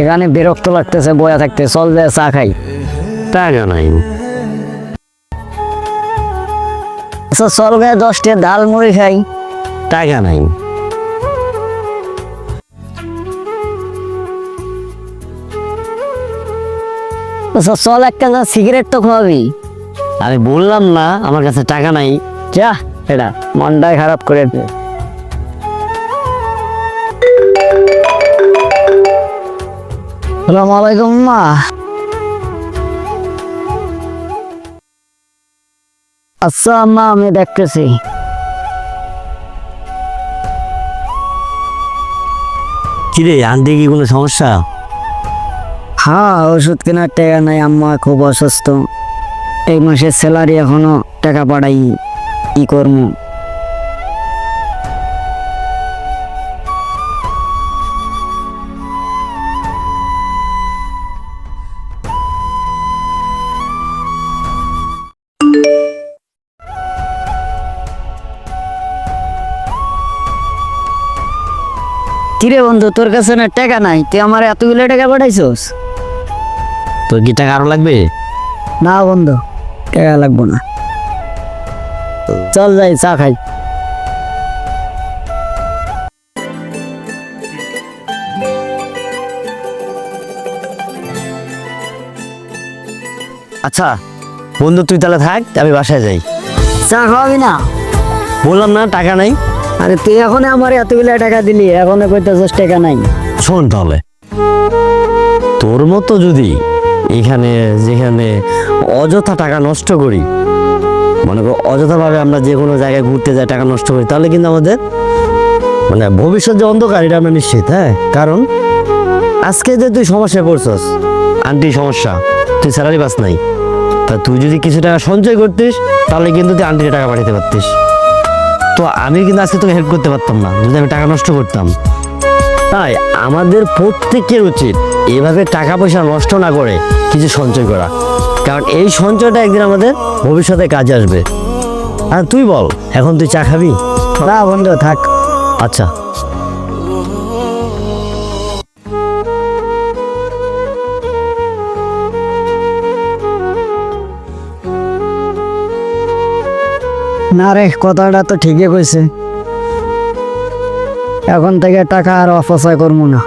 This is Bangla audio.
এখানে বিরক্ত লাগতেছে বয়া থাকতে, চল যে চা খাই। টাকা নাই। আচ্ছা চল গে 10টা ডাল মুড়ি খাই। টাকা নাই। আচ্ছা চল একটা সিগারেট তো খাওয়াবি। আমি বললাম না আমার কাছে টাকা নাই। যা, এটা মনটাই খারাপ করে দে। আসসালামু আলাইকুম মা। আচ্ছা আম্মা আমি দেখতেছি। কিরে আনতে কি কোনো সমস্যা? হ্যাঁ, ওষুধ কেনার টাকা নাই, আম্মা খুব অসুস্থ। এই মাসের স্যালারি এখনো টাকা পাঠাই, কি করবো? কিরে বন্ধু, তোর কাছে না টাকা নাই, তুই আমার এতগুলো টাকা পাঠাইছস? তোর কি টাকা আরো লাগবে? না বন্ধু, টাকা লাগবো না, চল যাই চা খাই। আচ্ছা বন্ধু তুই তাহলে থাক, আমি বাসায় যাই। চা খাওয়াবি না? বললাম না টাকা নাই। আরে তুই এখন আমার এতগুলো টাকা দিলি, এখন কইতেছস টাকা নাই। শোন তাহলে, তোর মতো যদি এখানে যেখানে অযথা টাকা নষ্ট করি, মনে করো অযথাভাবে আমরা যে কোনো জায়গায় ঘুরতে যাই টাকা নষ্ট করি, তাহলে কিন্তু আমাদের মানে ভবিষ্যৎ যে অন্ধকার এটা আমরা নিশ্চিত। হ্যাঁ, কারণ আজকে যে তুই সমস্যায় পড়ছস, আন্টি সমস্যা, তুই স্যালারি পাস নাই, তা তুই যদি কিছু টাকা সঞ্চয় করতিস তাহলে কিন্তু তুই আন্টিকে টাকা পাঠাতে পারতিস। তো আমি কিন্তু আজকে তোকে হেল্প করতে পারতাম না যদি আমি টাকা নষ্ট করতাম। তাই আমাদের প্রত্যেকের উচিত এভাবে টাকা পয়সা নষ্ট না করে কিছু সঞ্চয় করা, কারণ এই সঞ্চয়টা একদিন আমাদের ভবিষ্যতে কাজে আসবে। আর তুই বল, এখন তুই চা খাবি? না বন্ধু থাক। আচ্ছা। না রে, কথাটা তো ঠিকই কইছে, এখন থেকে টাকা আর অপচয় করবো না।